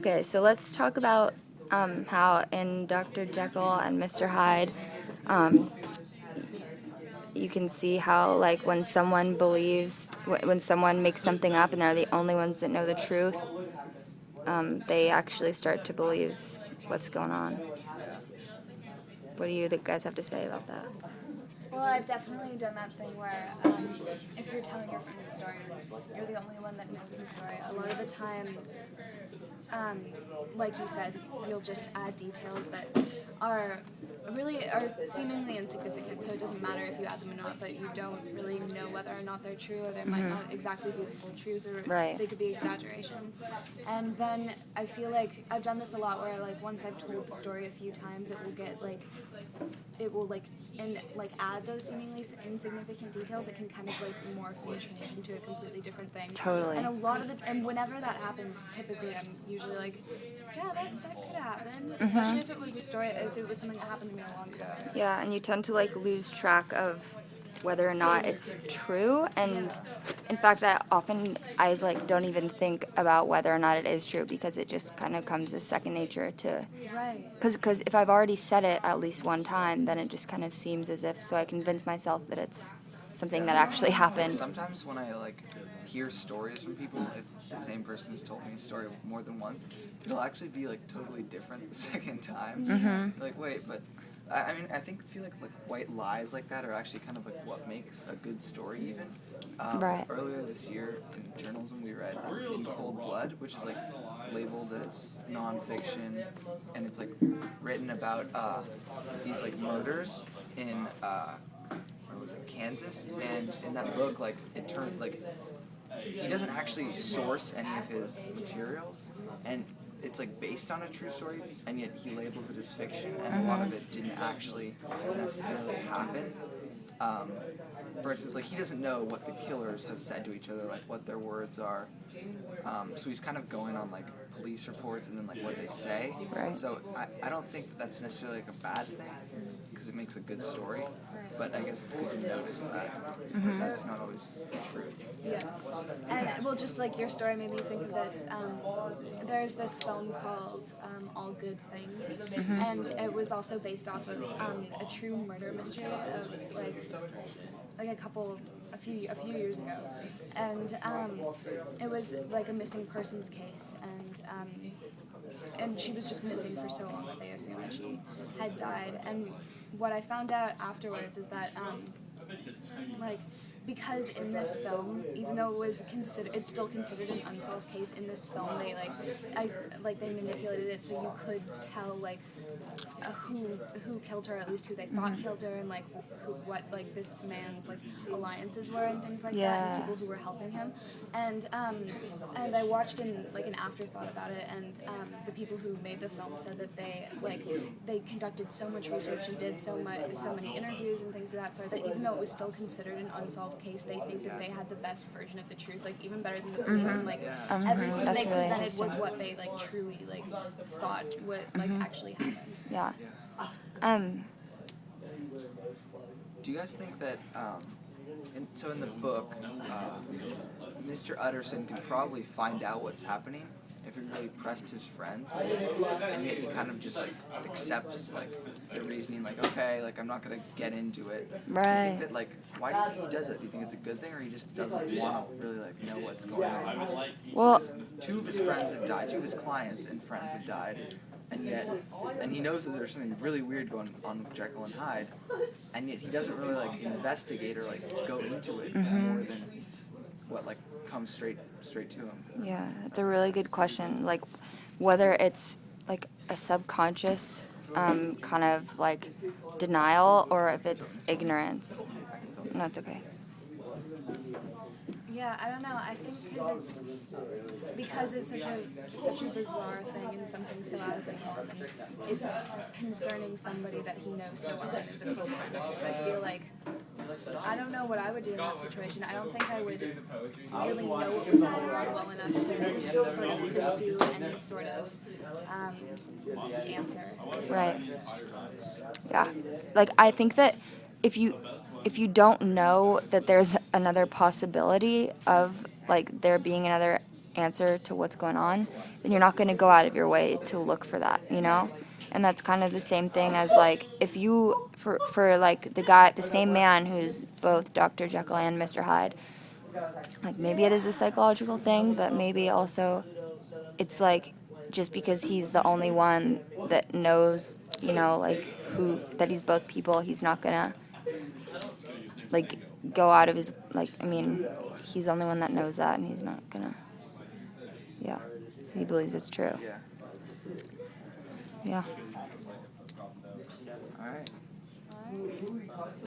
Okay, so let's talk about how in Dr. Jekyll and Mr. Hyde, um, you can see how, like, when someone believes, when someone makes something up and they're the only ones that know the truth, they actually start to believe what's going on. What do you guys have to say about that? Well, I've definitely done that thing where if you're telling your friend a story, you're the only one that knows the story. A lot of the time, like you said, you'll just add details that are seemingly insignificant, so it doesn't matter if you add them or not, but you don't really know whether or not they're true, or they might not exactly be the full truth, or they could be exaggerations. And then I feel like I've done this a lot where, like, once I've told the story a few times, it will add those seemingly insignificant details. It can kind of like morph and change into a completely different thing. Totally. And whenever that happens, typically I'm usually like, yeah, that could happen. Especially if it was something that happened to me a long time ago. Yeah, and you tend to like lose track of whether or not it's true, and in fact I like don't even think about whether or not it is true, because it just kind of comes as second nature to, because if I've already said it at least one time, then it just kind of seems as if, so I convince myself that it's something that actually happened. Sometimes when I hear stories from people, if the same person has told me a story more than once, it'll actually be totally different the second time. Like, wait, but I feel like white lies like that are actually kind of what makes a good story even. Earlier this year in journalism we read In Cold Blood, which is labeled as nonfiction, and it's written about these murders in Kansas, and in that book it turned he doesn't actually source any of his materials, and it's based on a true story, and yet he labels it as fiction, and a lot of it didn't actually necessarily happen. For instance, he doesn't know what the killers have said to each other, what their words are. So he's kind of going on police reports and then what they say. Right. So I don't think that's necessarily a bad thing, because it makes a good story. But I guess it's good to notice that that's not always true. Yeah. And, well, just your story made me think of this. There's this film called All Good Things, and it was also based off of a true murder mystery of a few years ago, and it was a missing persons case, and she was just missing for so long that they assumed that she had died. And what I found out afterwards is that because in this film, even though it's still considered an unsolved case, in this film they they manipulated it so you could tell who killed her, at least who they thought killed her, and what this man's alliances were and things like that, and people who were helping him. And I watched an afterthought about it, and the people who made the film said that they conducted so much research and did so many interviews and things of that sort, that even though it was still considered an unsolved case, they think that they had the best version of the truth, even better than the police, and everything they presented was what they truly thought would actually happen. Yeah. Do you guys think that in the book, Mr. Utterson could probably find out what's happening if he really pressed his friends, and yet he kind of just accepts the reasoning, okay, I'm not gonna get into it. Right. Do you think that why do you think he does it? Do you think it's a good thing, or he just doesn't want to really know what's going on? Well, two of his friends have died, two of his clients and friends have died, and he knows that there's something really weird going on with Jekyll and Hyde, and yet he doesn't really investigate or go into it more than what comes straight to him. Yeah, it's a really good question. Whether it's a subconscious kind of denial, or if it's ignorance. No, it's okay. Yeah, I don't know. I think because it's such a bizarre thing and something so out of the norm, and it's concerning somebody that he knows so well and is a close friend of his. I feel I don't know what I would do in that situation. I don't think I would really know what was going on well enough to sort of pursue any sort of answer. Right. Yeah. I think that if you don't know that there's another possibility of there being another answer to what's going on, then you're not going to go out of your way to look for that, you know? And that's kind of the same thing as like if you for like the same man who's both Dr. Jekyll and Mr. Hyde, like maybe it is a psychological thing, but maybe also it's like just because he's the only one that knows, you know, like who that he's both people, he's not gonna like go out of his like I mean, he's the only one that knows that, and he's not gonna, yeah. So he believes it's true. Yeah. Yeah. All right.